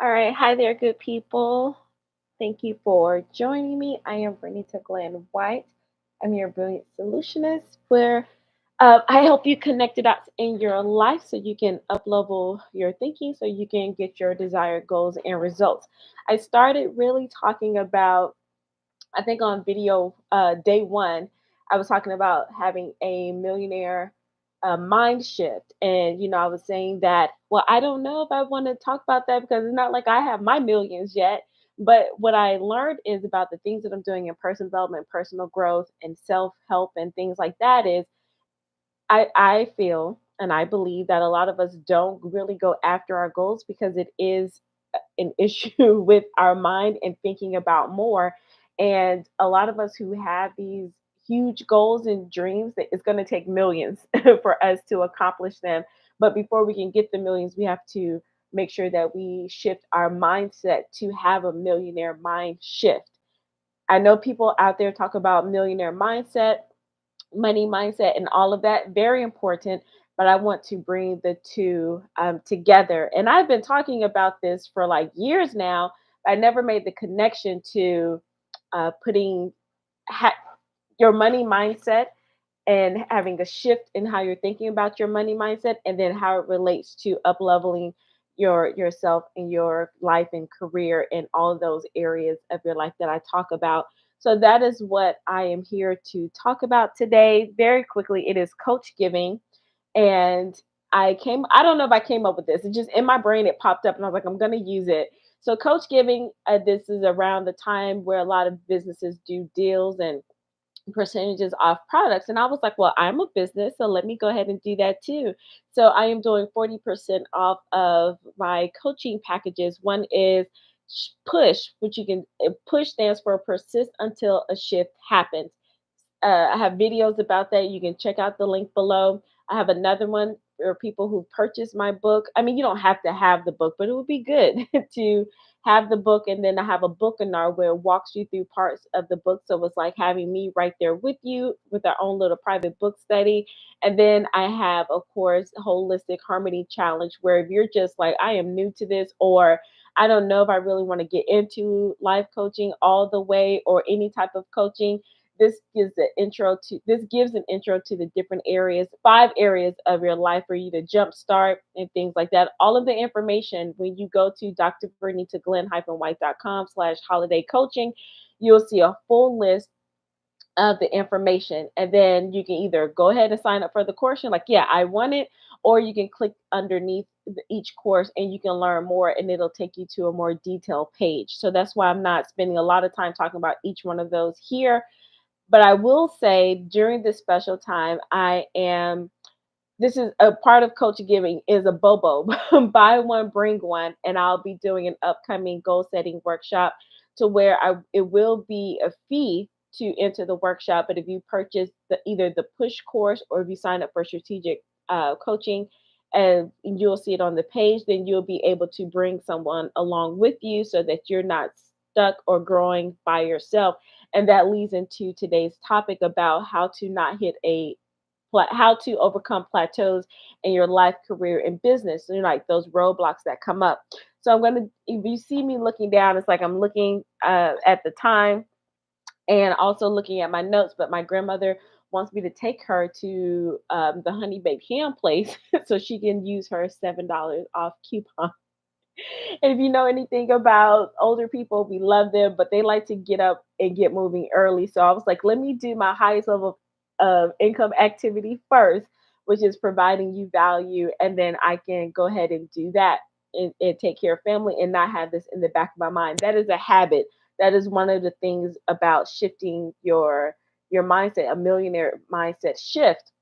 All right. Hi there, good people. Thank you for joining me. I am Renita Glenn White. I'm your brilliant solutionist where I help you connect the dots in your life so you can uplevel your thinking so you can get your desired goals and results. I started really talking about, I think on video day one, I was talking about having a millionaire mind shift. And, I was saying that, well, I don't know if I want to talk about that because it's not like I have my millions yet. But what I learned is about the things that I'm doing in personal development, personal growth, and self help, and things like that is I feel and I believe that a lot of us don't really go after our goals because it is an issue with our mind and thinking about more. And a lot of us who have these huge goals and dreams that it's going to take millions for us to accomplish them. But before we can get the millions, we have to make sure that we shift our mindset to have a millionaire mind shift. I know people out there talk about millionaire mindset, money mindset, and all of that. Very important. But I want to bring the two together. And I've been talking about this for like years now. I never made the connection to putting ha- your money mindset and having a shift in how you're thinking about your money mindset, and then how it relates to up leveling yourself and your life and career and all of those areas of your life that I talk about. So that is what I am here to talk about today. Very quickly, it is coach giving. And I don't know if I came up with this. It just in my brain it popped up and I was like, I'm gonna use it. So coach giving, this is around the time where a lot of businesses do deals and percentages off products. And I was like, well, I'm a business, so let me go ahead and do that too. So I am doing 40% off of my coaching packages. One is push, which you can, push stands for persist until a shift happens. I have videos about that. You can check out the link below. I have another one for people who purchase my book. I mean, you don't have to have the book, but it would be good to have the book. And then I have a bookinar where it walks you through parts of the book. So it's like having me right there with you with our own little private book study. And then I have, of course, Holistic Harmony Challenge, where if you're just like, I am new to this, or I don't know if I really want to get into life coaching all the way or any type of coaching, this gives an intro to the different areas, 5 areas of your life for you to jumpstart and things like that. All of the information when you go to drvernitaglenn-white.com/holiday coaching, you'll see a full list of the information. And then you can either go ahead and sign up for the course. You're like, yeah, I want it. Or you can click underneath each course and you can learn more and it'll take you to a more detailed page. So that's why I'm not spending a lot of time talking about each one of those here, but I will say during this special time, this is a part of Coach Giving is a BOBO, buy one, bring one. And I'll be doing an upcoming goal setting workshop to where it will be a fee to enter the workshop. But if you purchase either the push course or if you sign up for strategic coaching, and you'll see it on the page, then you'll be able to bring someone along with you so that you're not stuck or growing by yourself. And that leads into today's topic about how to not hit how to overcome plateaus in your life, career, and business. So, like those roadblocks that come up. So I'm gonna, if you see me looking down, it's like I'm looking at the time and also looking at my notes. But my grandmother wants me to take her to the Honey Baked Ham place so she can use her $7 off coupon. And if you know anything about older people, we love them, but they like to get up and get moving early. So I was like, let me do my highest level of income activity first, which is providing you value. And then I can go ahead and do that and take care of family and not have this in the back of my mind. That is a habit. That is one of the things about shifting your mindset, a millionaire mindset shift.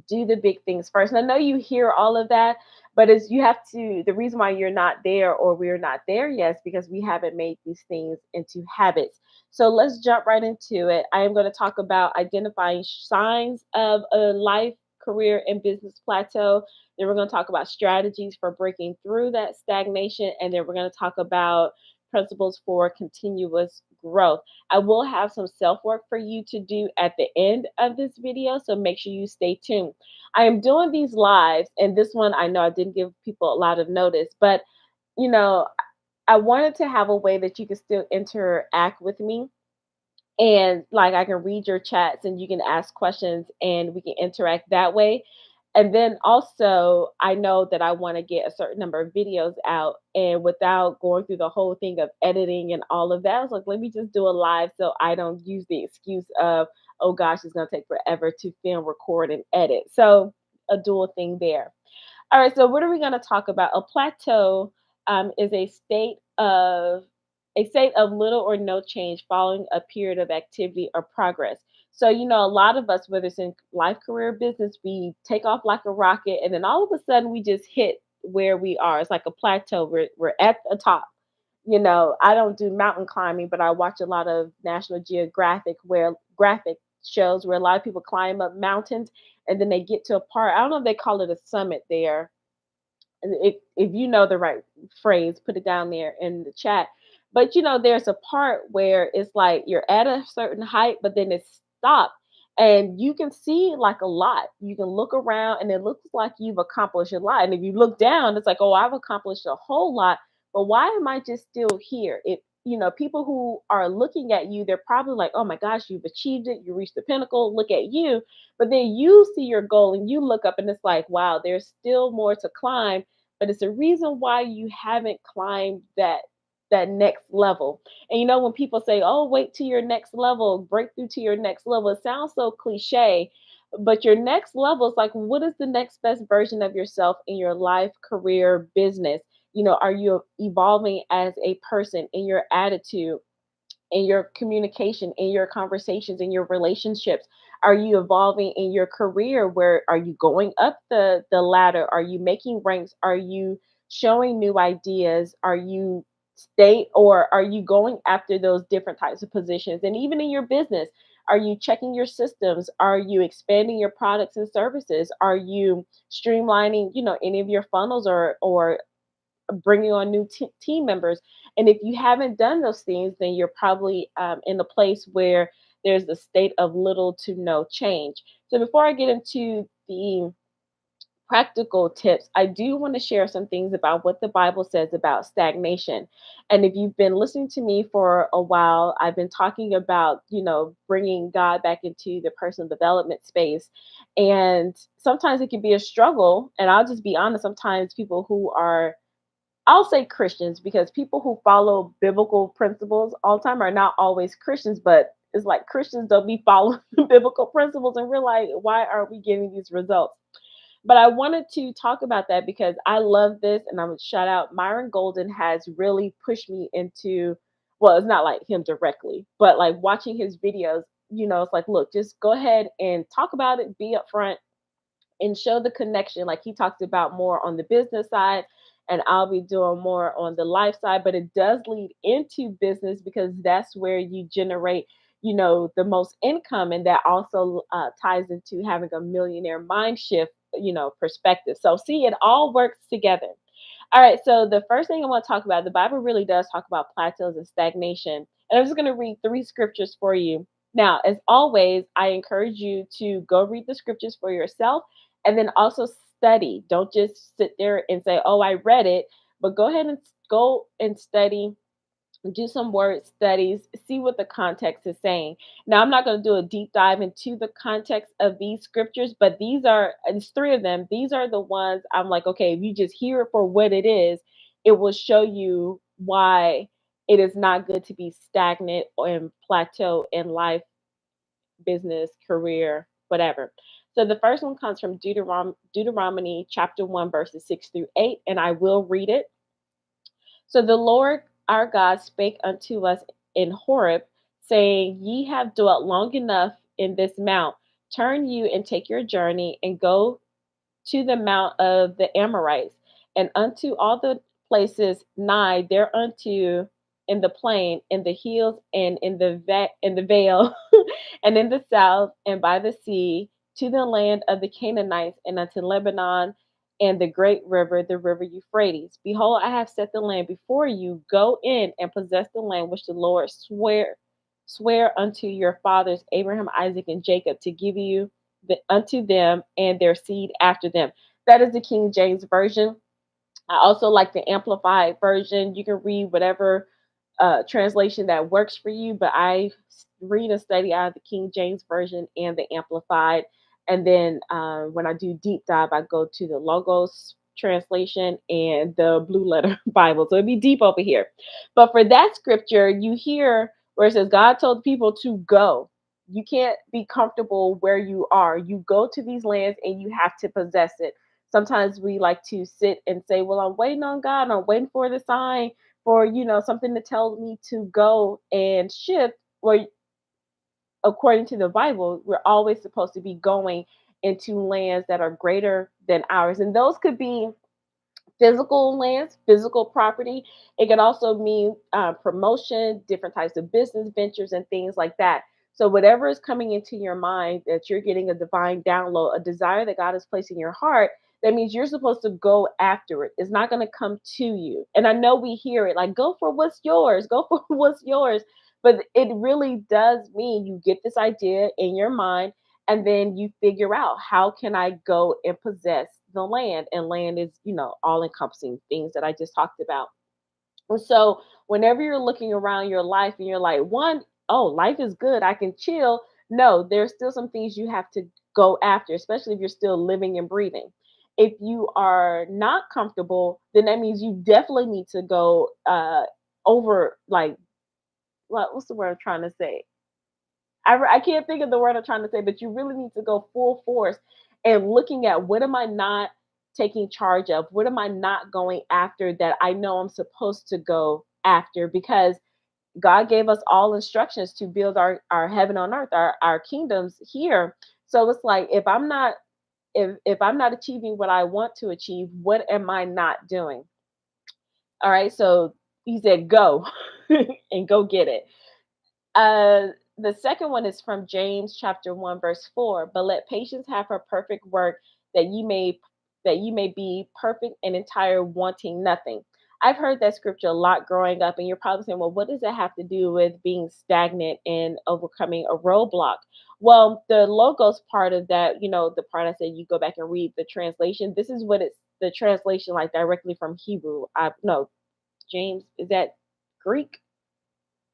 Do the big things first. And I know you hear all of that, but as you have to, the reason why you're not there or we're not there yet is because we haven't made these things into habits. So let's jump right into it. I am going to talk about identifying signs of a life, career, and business plateau. Then we're going to talk about strategies for breaking through that stagnation. And then we're going to talk about principles for continuous growth. I will have some self work for you to do at the end of this video, so make sure you stay tuned. I am doing these lives, and this one I know I didn't give people a lot of notice, but you know, I wanted to have a way that you could still interact with me, and like I can read your chats and you can ask questions and we can interact that way. And then also, I know that I want to get a certain number of videos out, and without going through the whole thing of editing and all of that, I was like, let me just do a live so I don't use the excuse of, oh gosh, it's going to take forever to film, record, and edit. So, a dual thing there. All right, so what are we going to talk about? A plateau is a state of little or no change following a period of activity or progress. So, a lot of us, whether it's in life, career, business, we take off like a rocket, and then all of a sudden we just hit where we are. It's like a plateau. We're at the top. I don't do mountain climbing, but I watch a lot of National Geographic where graphic shows where a lot of people climb up mountains and then they get to a part. I don't know if they call it a summit there. And if you know the right phrase, put it down there in the chat. But there's a part where it's like you're at a certain height, but then it stops. And you can see like a lot. You can look around and it looks like you've accomplished a lot. And if you look down, it's like, oh, I've accomplished a whole lot. But why am I just still here? People who are looking at you, they're probably like, oh my gosh, you've achieved it. You reached the pinnacle. Look at you. But then you see your goal and you look up and it's like, wow, there's still more to climb, but it's a reason why you haven't climbed that next level. And when people say, "Oh, wait to your next level, break through to your next level," it sounds so cliche, but your next level is like, what is the next best version of yourself in your life, career, business? Are you evolving as a person in your attitude, in your communication, in your conversations, in your relationships? Are you evolving in your career? Where are you going up the ladder? Are you making ranks? Are you showing new ideas? Are you state or are you going after those different types of positions? And even in your business, are you checking your systems? Are you expanding your products and services? Are you streamlining, any of your funnels or bringing on new team members? And if you haven't done those things, then you're probably in a place where there's a state of little to no change. So before I get into the practical tips, I do want to share some things about what the Bible says about stagnation. And if you've been listening to me for a while, I've been talking about, bringing God back into the personal development space. And sometimes it can be a struggle. And I'll just be honest, sometimes people who are, I'll say Christians, because people who follow biblical principles all the time are not always Christians, but it's like Christians don't be following biblical principles, and we're like, why aren't we getting these results? But I wanted to talk about that because I love this, and I'm gonna shout out Myron Golden has really pushed me into, well, it's not like him directly, but like watching his videos, it's like, look, just go ahead and talk about it, be upfront, and show the connection. Like he talks about more on the business side, and I'll be doing more on the life side, but it does lead into business because that's where you generate, the most income. And that also ties into having a millionaire mind shift, perspective. So see, it all works together. All right, so the first thing I want to talk about, the Bible really does talk about plateaus and stagnation. And I'm just going to read 3 scriptures for you. Now, as always, I encourage you to go read the scriptures for yourself and then also study. Don't just sit there and say, oh, I read it, but go ahead and go and study, do some word studies, see what the context is saying. Now, I'm not going to do a deep dive into the context of these scriptures, but it's 3 of them. These are the ones I'm like, okay, if you just hear it for what it is, it will show you why it is not good to be stagnant and plateau in life, business, career, whatever. So the first one comes from Deuteronomy chapter 1, verses 6 through 8, and I will read it. So the Lord our God spake unto us in Horeb, saying, Ye have dwelt long enough in this mount. Turn you and take your journey and go to the mount of the Amorites, and unto all the places nigh thereunto, in the plain, in the hills, and in the vale, and in the south, and by the sea, to the land of the Canaanites, and unto Lebanon, and the great river, the river Euphrates. Behold, I have set the land before you. Go in and possess the land which the Lord swear unto your fathers, Abraham, Isaac, and Jacob, to give you unto them and their seed after them. That is the King James Version. I also like the amplified version. You can read whatever translation that works for you, but read and study out of the King James version and the amplified. And then when I do deep dive, I go to the Logos translation and the Blue Letter Bible. So it'd be deep over here. But for that scripture, you hear where it says God told people to go. You can't be comfortable where you are. You go to these lands and you have to possess it. Sometimes we like to sit and say, well, I'm waiting on God, I'm waiting for the sign, for something to tell me to go and shift. Where according to the Bible, we're always supposed to be going into lands that are greater than ours, and those could be physical lands, physical property. It can also mean promotion, different types of business ventures, and things like that. So, whatever is coming into your mind that you're getting a divine download, a desire that God has placed in your heart, that means you're supposed to go after it. It's not going to come to you. And I know we hear it like, go for what's yours, go for what's yours. But it really does mean you get this idea in your mind and then you figure out, how can I go and possess the land? And land is, all encompassing things that I just talked about. And so whenever you're looking around your life and you're like, one, oh, life is good, I can chill. No, there's still some things you have to go after, especially if you're still living and breathing. If you are not comfortable, then that means you definitely need to go over, like, what's the word I'm trying to say? I can't think of the word I'm trying to say, but you really need to go full force and looking at, what am I not taking charge of? What am I not going after that I know I'm supposed to go after? Because God gave us all instructions to build our heaven on earth, our kingdoms here. So it's like, if I'm not achieving what I want to achieve, what am I not doing? All right. So he said, go and go get it. The second one is from James chapter 1 verse 4. But let patience have her perfect work, that you may be perfect and entire, wanting nothing. I've heard that scripture a lot growing up, and you're probably saying, well, what does that have to do with being stagnant and overcoming a roadblock? Well, the logos part of that, the part I said you go back and read the translation. This is what it's the translation, like, directly from Hebrew. I no, James, is that Greek?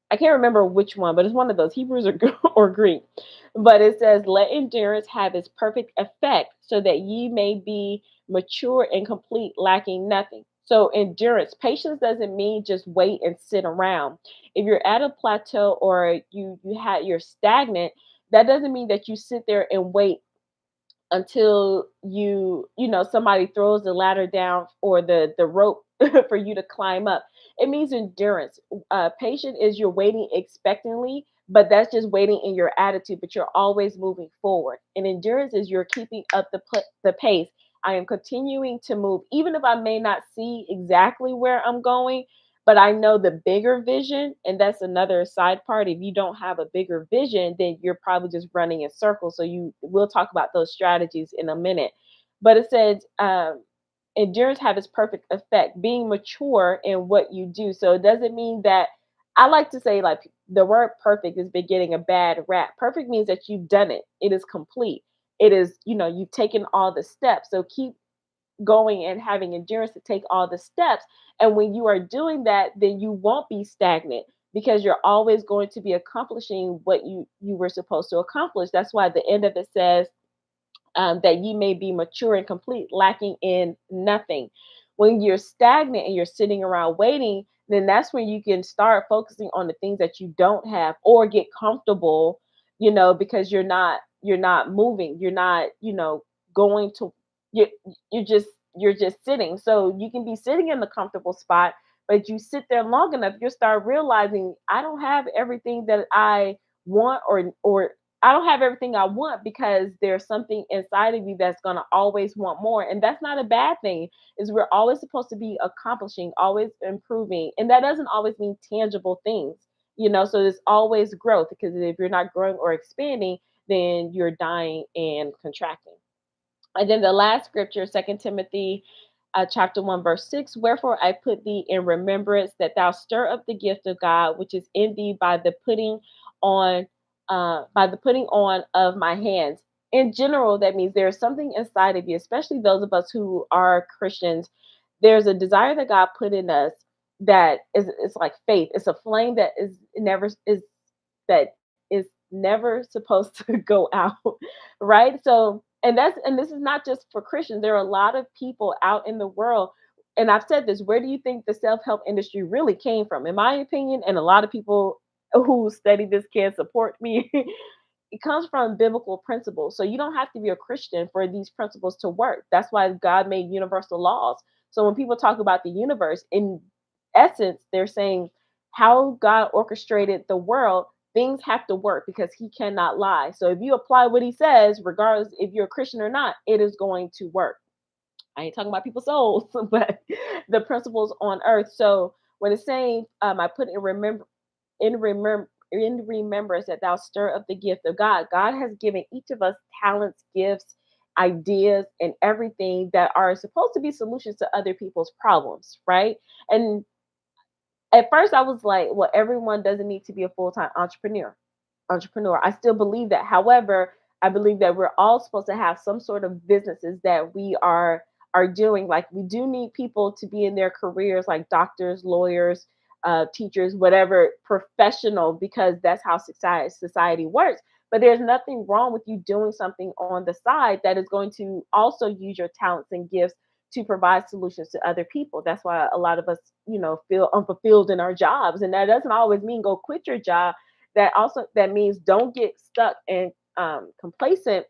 I can't remember which one, but it's one of those, Hebrews or, or Greek. But it says, let endurance have its perfect effect, so that ye may be mature and complete, lacking nothing. So endurance, patience doesn't mean just wait and sit around. If you're at a plateau, or you're stagnant, that doesn't mean that you sit there and wait until somebody throws the ladder down, or the rope for you to climb up. It means endurance. Patient is you're waiting expectantly, but that's just waiting in your attitude, but you're always moving forward. And endurance is you're keeping up the pace. I am continuing to move, even if I may not see exactly where I'm going, but I know the bigger vision. And that's another side part. If you don't have a bigger vision, then you're probably just running in circles. So we'll talk about those strategies in a minute. But it said, endurance have its perfect effect, being mature in what you do. So it doesn't mean that, I like to say, like, the word perfect has been getting a bad rap. Perfect means that you've done it. It is complete. It is, you've taken all the steps. So keep going and having endurance to take all the steps. And when you are doing that, then you won't be stagnant, because you're always going to be accomplishing what you were supposed to accomplish. That's why the end of it says, that ye may be mature and complete, lacking in nothing. When you're stagnant and you're sitting around waiting, then that's when you can start focusing on the things that you don't have, or get comfortable, because you're not moving, you're not, going to, you you're just sitting. So you can be sitting in the comfortable spot, but you sit there long enough, you'll start realizing, I don't have everything that I want, or I don't have everything I want, because there's something inside of you that's going to always want more. And that's not a bad thing. Is we're always supposed to be accomplishing, always improving. And that doesn't always mean tangible things, so there's always growth, because if you're not growing or expanding, then you're dying and contracting. And then the last scripture, Second Timothy chapter 1, verse 6. Wherefore I put thee in remembrance, that thou stir up the gift of God which is in thee on by the putting on of my hands. In general, that means there's something inside of you, especially those of us who are Christians, there's a desire that God put in us that is it's like faith. It's a flame that is never supposed to go out, right? So, and this is not just for Christians. There are a lot of people out in the world, and I've said this. Where do you think the self help industry really came from? In my opinion, and a lot of people who study this can support me. It comes from biblical principles. So you don't have to be a Christian for these principles to work. That's why God made universal laws. So when people talk about the universe, in essence, they're saying how God orchestrated the world, things have to work because he cannot lie. So if you apply what he says, regardless if you're a Christian or not, it is going to work. I ain't talking about people's souls, but the principles on earth. So when it's saying, I put in remembrance that thou stir up the gift of God. God has given each of us talents, gifts, ideas, and everything that are supposed to be solutions to other people's problems, right? And at first I was like, well, everyone doesn't need to be a full-time entrepreneur. I still believe that. However, I believe that we're all supposed to have some sort of businesses that we are doing. Like we do need people to be in their careers, like doctors, lawyers, teachers, whatever professional, because that's how society works. But there's nothing wrong with you doing something on the side that is going to also use your talents and gifts to provide solutions to other people. That's why a lot of us, feel unfulfilled in our jobs. And that doesn't always mean go quit your job. That means don't get stuck and complacent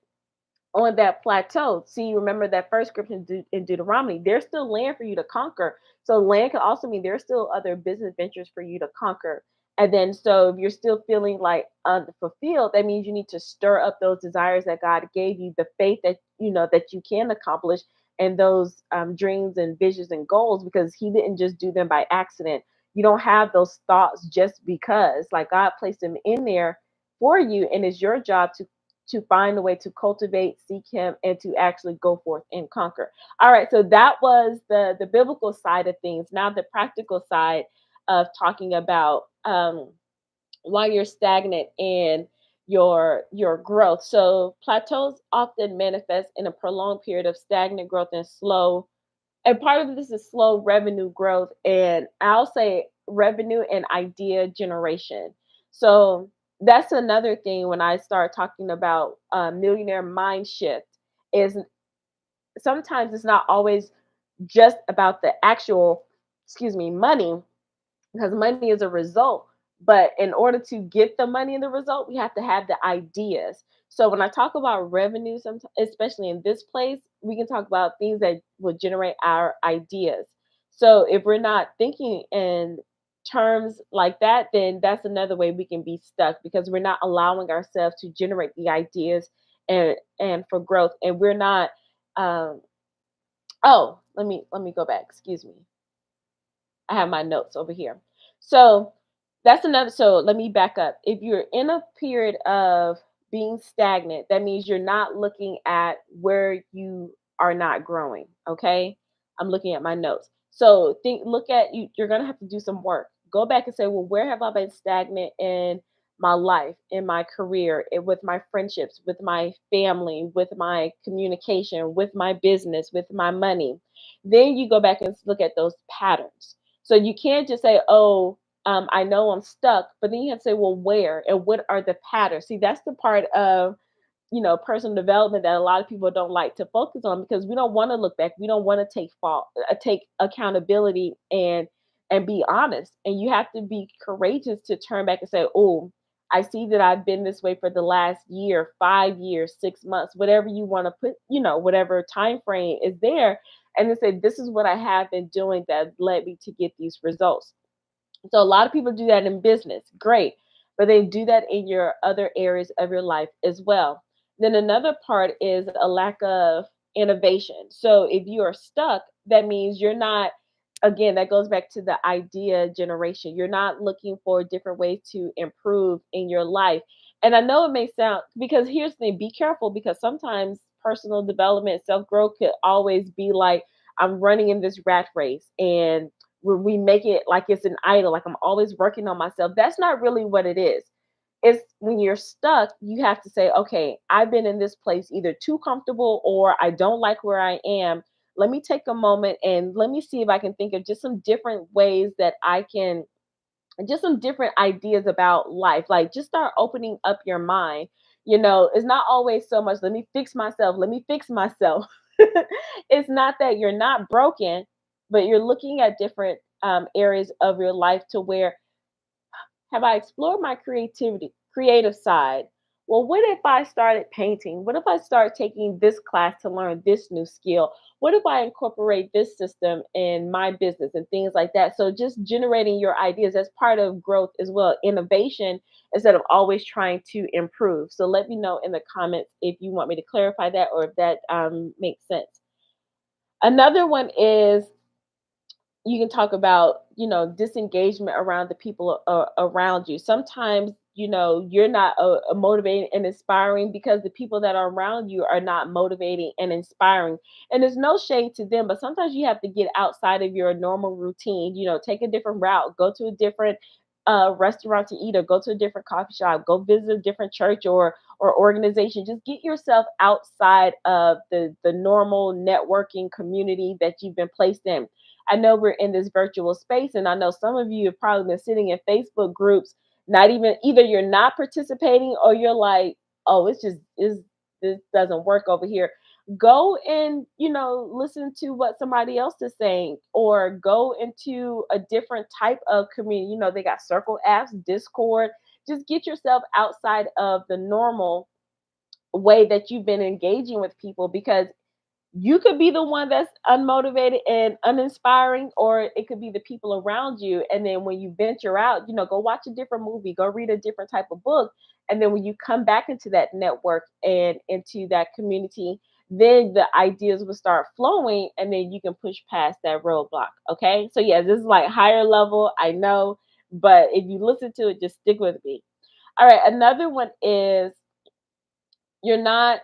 on that plateau. See, remember that first scripture in Deuteronomy, there's still land for you to conquer. So land could also mean there's still other business ventures for you to conquer. And then so if you're still feeling like unfulfilled, that means you need to stir up those desires that God gave you, the faith that that you can accomplish, and those dreams and visions and goals, because he didn't just do them by accident. You don't have those thoughts just because, like, God placed them in there for you, and it's your job to find a way to cultivate, seek him, and to actually go forth and conquer. All right, so that was the biblical side of things. Now the practical side of talking about why you're stagnant and your growth. So plateaus often manifest in a prolonged period of stagnant growth and part of this is slow revenue growth, and I'll say revenue and idea generation. So that's another thing when I start talking about millionaire mind shift is sometimes it's not always just about the actual, excuse me, money, because money is a result. But in order to get the money and the result, we have to have the ideas. So when I talk about revenue, especially in this place, we can talk about things that will generate our ideas. So if we're not thinking in terms like that, then that's another way we can be stuck because we're not allowing ourselves to generate the ideas and for growth, and we're not. Um, oh, let me go back. Excuse me. I have my notes over here. So that's another. So let me back up. If you're in a period of being stagnant, that means you're not looking at where you are not growing. Okay. I'm looking at my notes. So look at you. You're going to have to do some work. Go back and say, well, where have I been stagnant in my life, in my career, with my friendships, with my family, with my communication, with my business, with my money? Then you go back and look at those patterns. So you can't just say, oh, I know I'm stuck, but then you have to say, well, where and what are the patterns? See, that's the part of personal development that a lot of people don't like to focus on because we don't want to look back. We don't want to take accountability and be honest. And you have to be courageous to turn back and say, oh, I see that I've been this way for the last year, 5 years, 6 months, whatever you want to put, whatever time frame is there, and then say, this is what I have been doing that led me to get these results. So a lot of people do that in business, great, but they do that in your other areas of your life as well. Then another part is a lack of innovation. So if you are stuck, that means you're not, again, that goes back to the idea generation. You're not looking for different ways to improve in your life. And I know it may sound, because here's the thing, be careful, because sometimes personal development, self growth could always be like, I'm running in this rat race and where we make it like it's an idol, like I'm always working on myself. That's not really what it is. It's when you're stuck, you have to say, okay, I've been in this place either too comfortable or I don't like where I am. let me take a moment and let me see if I can think of just some different ways that I can, just some different ideas about life. Like, just start opening up your mind. It's not always so much, let me fix myself, let me fix myself. It's not that you're not broken, but you're looking at different areas of your life to where, have I explored my creative side? Well, what if I started painting? What if I start taking this class to learn this new skill? What if I incorporate this system in my business and things like that? So just generating your ideas as part of growth as well, innovation, instead of always trying to improve. So let me know in the comments if you want me to clarify that, or if that makes sense. Another one is, you can talk about, disengagement around the people around you. Sometimes, you're not motivating and inspiring because the people that are around you are not motivating and inspiring. And there's no shade to them, but sometimes you have to get outside of your normal routine. Take a different route, go to a different restaurant to eat, or go to a different coffee shop, go visit a different church or organization. Just get yourself outside of the normal networking community that you've been placed in. I know we're in this virtual space, and I know some of you have probably been sitting in Facebook groups, not even, either you're not participating, or you're like, oh, it's just is this doesn't work over here. Go and, listen to what somebody else is saying, or go into a different type of community. They got circle apps, Discord. Just get yourself outside of the normal way that you've been engaging with people, because you could be the one that's unmotivated and uninspiring, or it could be the people around you. And then when you venture out, go watch a different movie, go read a different type of book. And then when you come back into that network and into that community, then the ideas will start flowing, and then you can push past that roadblock. Okay. So, yeah, this is like higher level, I know, but if you listen to it, just stick with me. All right. Another one is, you're not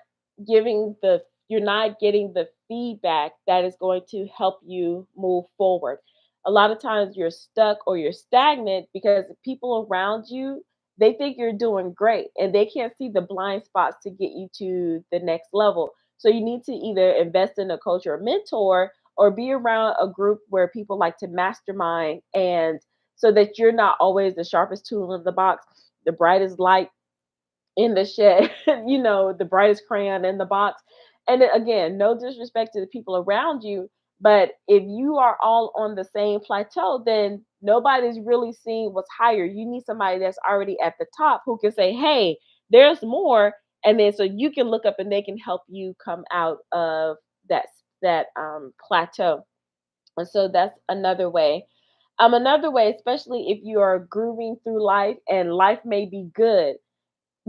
giving the you're not getting the feedback that is going to help you move forward. A lot of times you're stuck or you're stagnant because the people around you, they think you're doing great, and they can't see the blind spots to get you to the next level. So you need to either invest in a coach or a mentor, or be around a group where people like to mastermind, and so that you're not always the sharpest tool in the box, the brightest light in the shed, the brightest crayon in the box. And then again, no disrespect to the people around you, but if you are all on the same plateau, then nobody's really seeing what's higher. You need somebody that's already at the top who can say, hey, there's more. And then so you can look up and they can help you come out of that plateau. And so that's another way. Another way, especially if you are grooving through life and life may be good,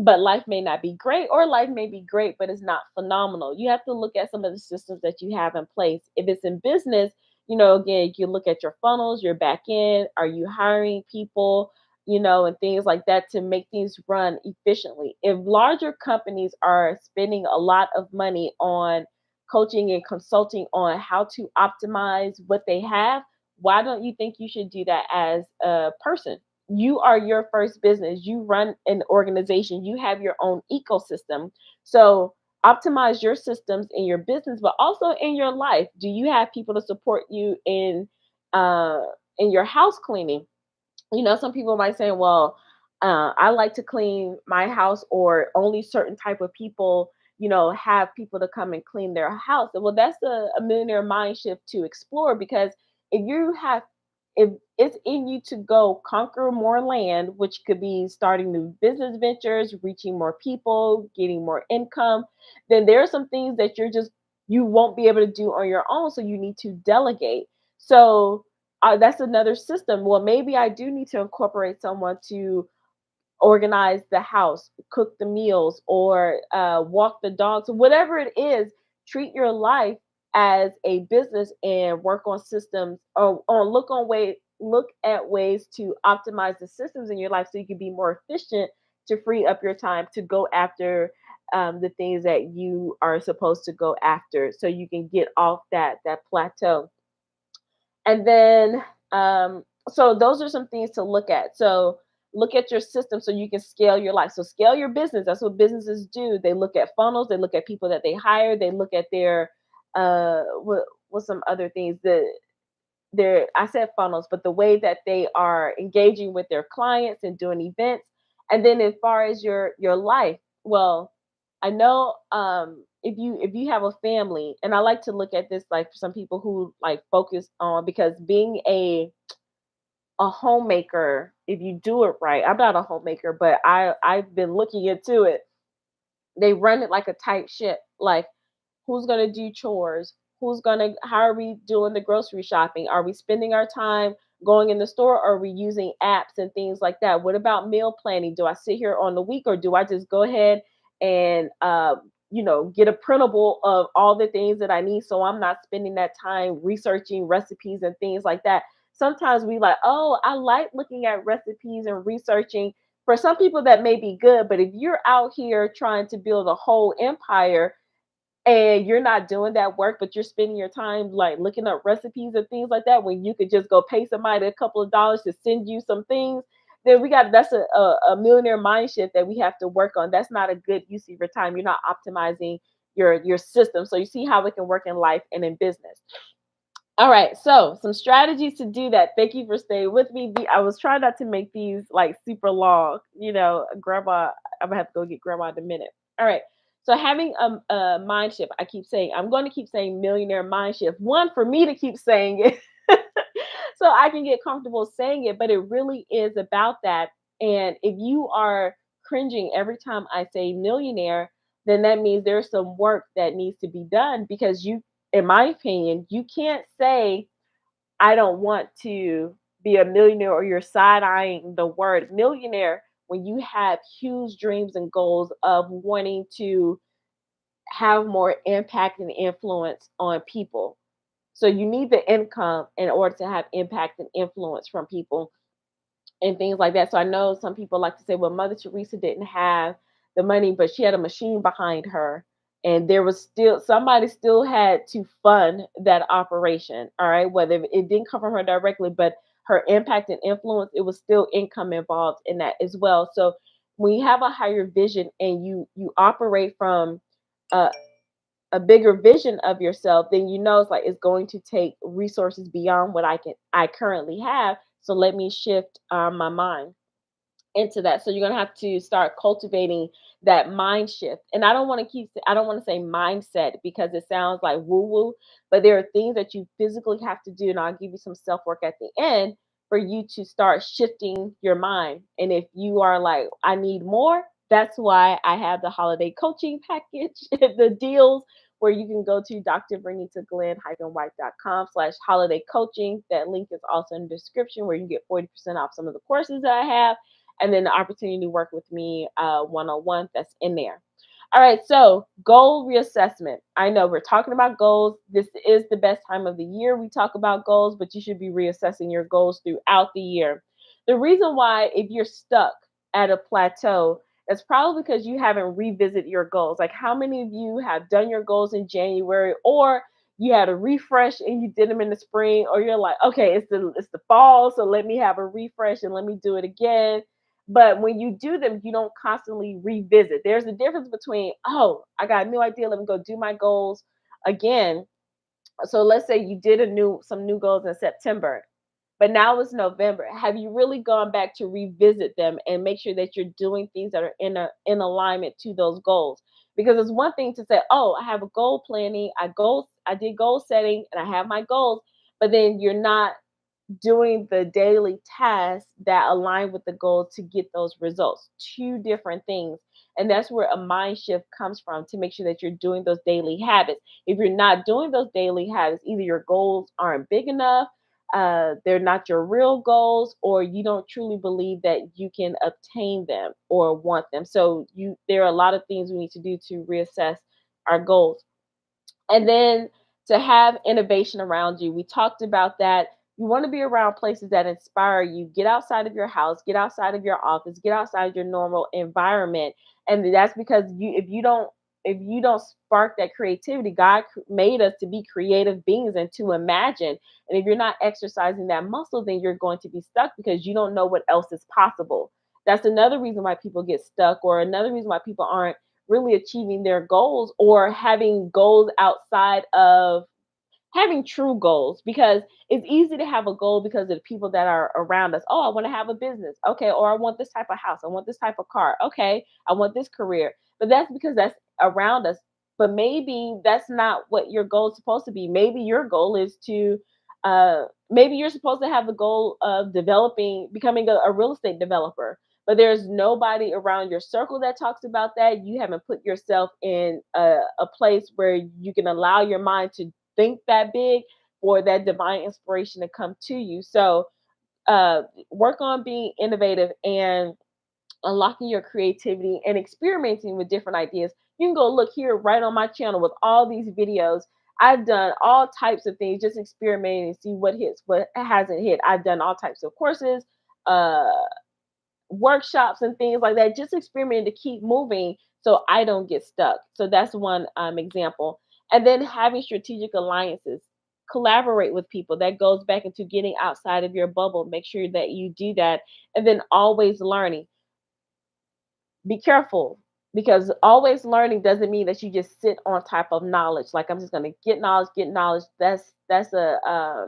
but life may not be great, or life may be great but it's not phenomenal. You have to look at some of the systems that you have in place. If it's in business, again, you look at your funnels, your back end. Are you hiring people, and things like that to make things run efficiently? If larger companies are spending a lot of money on coaching and consulting on how to optimize what they have, why don't you think you should do that as a person? You are your first business. You run an organization. You have your own ecosystem. So optimize your systems in your business, but also in your life. Do you have people to support you uh, in your house cleaning? Some people might say, well, I like to clean my house, or only certain type of people, have people to come and clean their house. Well, that's a millionaire mind shift to explore, because if you have, if it's in you to go conquer more land, which could be starting new business ventures, reaching more people, getting more income, then there are some things that you won't be able to do on your own. So you need to delegate. So that's another system. Well, maybe I do need to incorporate someone to organize the house, cook the meals, or walk the dogs, whatever it is. Treat your life as a business and work on systems, or look at ways to optimize the systems in your life so you can be more efficient, to free up your time to go after the things that you are supposed to go after, so you can get off that plateau. And then, so those are some things to look at. So look at your system so you can scale your life. So scale your business. That's what businesses do. They look at funnels. They look at people that they hire. They look at their, what's some other things? I said funnels, but the way that they are engaging with their clients and doing events. And then as far as your life, well, I know if you have a family, and I like to look at this like for some people who like focus on, because being a homemaker, if you do it right, I'm not a homemaker, but I've been looking into it. They run it like a tight ship. Like, who's going to do chores? How are we doing the grocery shopping? Are we spending our time going in the store, or are we using apps and things like that? What about meal planning? Do I sit here on the week, or do I just go ahead and, get a printable of all the things that I need, so I'm not spending that time researching recipes and things like that? Sometimes we like, oh, I like looking at recipes and researching. For some people, that may be good, but if you're out here trying to build a whole empire, and you're not doing that work, but you're spending your time like looking up recipes and things like that, when you could just go pay somebody a couple of dollars to send you some things, then that's a millionaire mind shift that we have to work on. That's not a good use of your time. You're not optimizing your system. So you see how it can work in life and in business. All right, so some strategies to do that. Thank you for staying with me. I was trying not to make these like super long. Grandma, I'm gonna have to go get grandma in a minute. All right, so having a mind shift. I keep saying, I'm going to keep saying millionaire mind shift. One, for me to keep saying it, so I can get comfortable saying it. But it really is about that. And if you are cringing every time I say millionaire, then that means there's some work that needs to be done, because in my opinion, you can't say, I don't want to be a millionaire, or you're side eyeing the word millionaire, when you have huge dreams and goals of wanting to have more impact and influence on people. So you need the income in order to have impact and influence from people and things like that. So I know some people like to say, well, Mother Teresa didn't have the money, but she had a machine behind her. And there was still somebody still had to fund that operation. All right. Whether it didn't come from her directly, but her impact and influence, it was still income involved in that as well. So when you have a higher vision and you operate from uh, a bigger vision of yourself, then it's like it's going to take resources beyond what I currently have. So let me shift my mind into that. So you're gonna have to start cultivating that mind shift. And I don't want to say mindset, because it sounds like woo woo, but there are things that you physically have to do, and I'll give you some self work at the end for you to start shifting your mind. And if you are like, I need more, that's why I have the holiday coaching package, the deals, where you can go to drvernitaglenn-white.com/holiday coaching. That link is also in the description, where you can get 40% off some of the courses that I have, and then the opportunity to work with me one-on-one, that's in there. All right, so goal reassessment. I know we're talking about goals. This is the best time of the year we talk about goals, but you should be reassessing your goals throughout the year. The reason why, if you're stuck at a plateau, it's probably because you haven't revisited your goals. Like, how many of you have done your goals in January, or you had a refresh and you did them in the spring, or you're like, okay, it's the fall, so let me have a refresh and let me do it again. But when you do them, you don't constantly revisit. There's a difference between, oh, I got a new idea, let me go do my goals again. So let's say you did some new goals in September, but now it's November. Have you really gone back to revisit them and make sure that you're doing things that are in alignment to those goals? Because it's one thing to say, oh, I have a goal planning, I did goal setting, and I have my goals, but then you're not doing the daily tasks that align with the goal to get those results. Two different things. And that's where a mind shift comes from, to make sure that you're doing those daily habits. If you're not doing those daily habits, either your goals aren't big enough, they're not your real goals, or you don't truly believe that you can obtain them or want them. So there are a lot of things we need to do to reassess our goals. And then to have innovation around you. We talked about that. You want to be around places that inspire you. Get outside of your house, get outside of your office, get outside your normal environment. And that's because if you don't spark that creativity, God made us to be creative beings and to imagine. And if you're not exercising that muscle, then you're going to be stuck, because you don't know what else is possible. That's another reason why people get stuck, or another reason why people aren't really achieving their goals, or having goals outside of having true goals, because it's easy to have a goal because of the people that are around us. Oh, I want to have a business. Okay. Or I want this type of house. I want this type of car. Okay. I want this career. But that's because that's around us. But maybe that's not what your goal is supposed to be. Maybe your goal is to, maybe you're supposed to have the goal of becoming a real estate developer. But there's nobody around your circle that talks about that. You haven't put yourself in a place where you can allow your mind to think that big for that divine inspiration to come to you. So work on being innovative and unlocking your creativity and experimenting with different ideas. You can go look here right on my channel with all these videos. I've done all types of things, just experimenting and see what hits, what hasn't hit. I've done all types of courses, uh, workshops and things like that, just experimenting to keep moving so I don't get stuck. So that's one example. And then having strategic alliances, collaborate with people. That goes back into getting outside of your bubble. Make sure that you do that. And then always learning. Be careful, because always learning doesn't mean that you just sit on top of knowledge. Like, I'm just going to get knowledge, get knowledge. That's a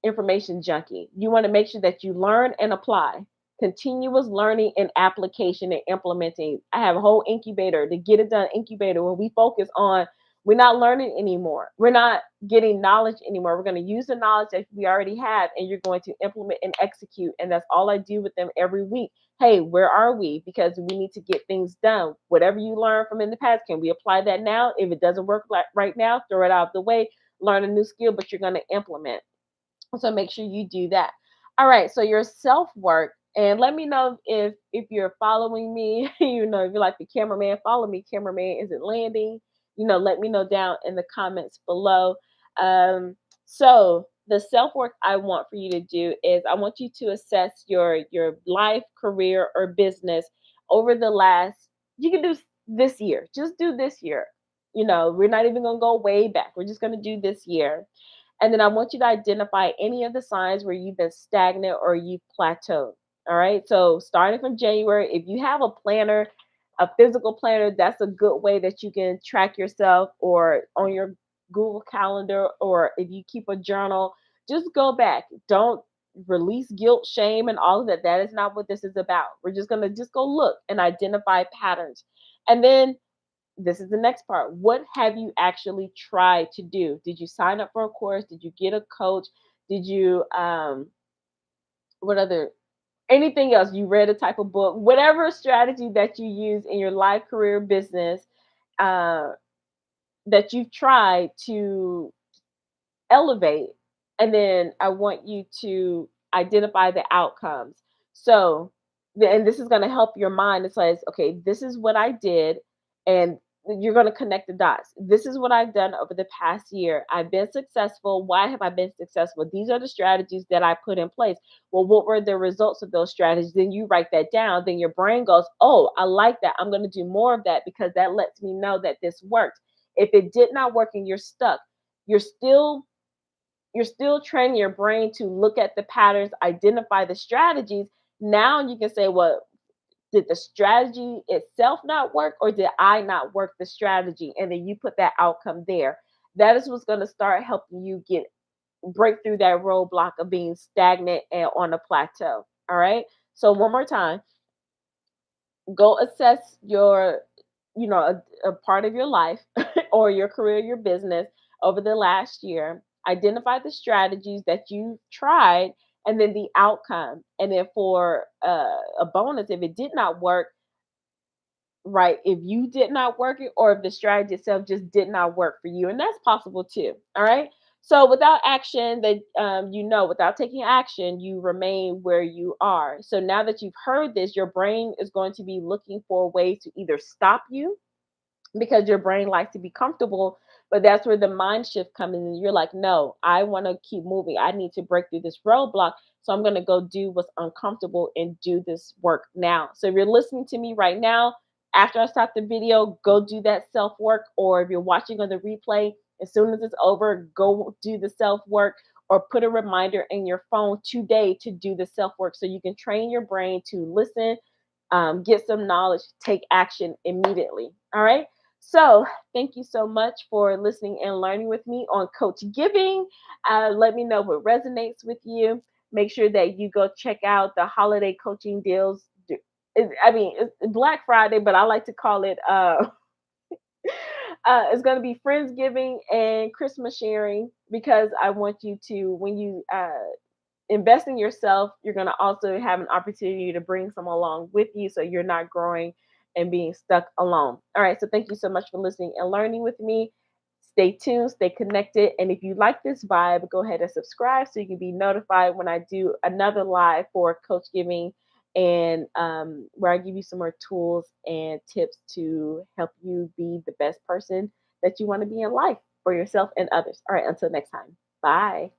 information junkie. You want to make sure that you learn and apply. Continuous learning and application and implementing. I have a whole incubator, the Get It Done incubator, where we focus on, we're not learning anymore. We're not getting knowledge anymore. We're going to use the knowledge that we already have, and you're going to implement and execute. And that's all I do with them every week. Hey, where are we? Because we need to get things done. Whatever you learned from in the past, can we apply that now? If it doesn't work right now, throw it out of the way, learn a new skill, but you're going to implement. So make sure you do that. All right. So your self work, and let me know if you're following me. If you're like the cameraman, follow me. Cameraman, is it landing? Let me know down in the comments below. So the self work I want for you to do is, I want you to assess your life, career, or business over the last. You can do this year. Just do this year. We're not even gonna go way back. We're just gonna do this year. And then I want you to identify any of the signs where you've been stagnant or you've plateaued. All right. So starting from January, if you have a planner, a physical planner, that's a good way that you can track yourself, or on your Google Calendar, or if you keep a journal, just go back. Don't release guilt, shame, and all of that. That is not what this is about. We're just going to just go look and identify patterns. And then this is the next part. What have you actually tried to do? Did you sign up for a course? Did you get a coach? Did you what other anything else? You read a type of book, whatever strategy that you use in your life, career, business, uh, that you've tried to elevate. And then I want you to identify the outcomes. So, and this is going to help your mind. It says, okay, this is what I did. And you're going to connect the dots. This is what I've done over the past year. I've been successful. Why have I been successful? These are the strategies that I put in place. Well, what were the results of those strategies? Then you write that down. Then your brain goes, oh, I like that. I'm going to do more of that, because that lets me know that this worked. If it did not work and you're stuck, you're still training your brain to look at the patterns, identify the strategies. Now you can say, well, did the strategy itself not work, or did I not work the strategy? And then you put that outcome there. That is what's going to start helping you break through that roadblock of being stagnant and on a plateau. All right. So one more time, go assess a part of your life or your career, your business over the last year. Identify the strategies that you tried, and then the outcome. And then for a bonus, if it did not work, right, if you did not work it, or if the strategy itself just did not work for you, and that's possible too. All right. So without action, that without taking action, you remain where you are. So now that you've heard this, your brain is going to be looking for ways to either stop you, because your brain likes to be comfortable. But that's where the mind shift comes in. And you're like, no, I want to keep moving. I need to break through this roadblock. So I'm going to go do what's uncomfortable and do this work now. So if you're listening to me right now, after I stop the video, go do that self work. Or if you're watching on the replay, as soon as it's over, go do the self work, or put a reminder in your phone today to do the self work, so you can train your brain to listen, get some knowledge, take action immediately. All right. So, thank you so much for listening and learning with me on Coach Giving. Let me know what resonates with you. Make sure that you go check out the holiday coaching deals. I mean, it's Black Friday, but I like to call it it's going to be Friendsgiving and Christmas sharing, because I want you to, when you invest in yourself, you're going to also have an opportunity to bring someone along with you so you're not growing and being stuck alone. All right. So thank you so much for listening and learning with me. Stay tuned, stay connected. And if you like this vibe, go ahead and subscribe so you can be notified when I do another live for Coach Giving, and where I give you some more tools and tips to help you be the best person that you want to be in life for yourself and others. All right. Until next time. Bye.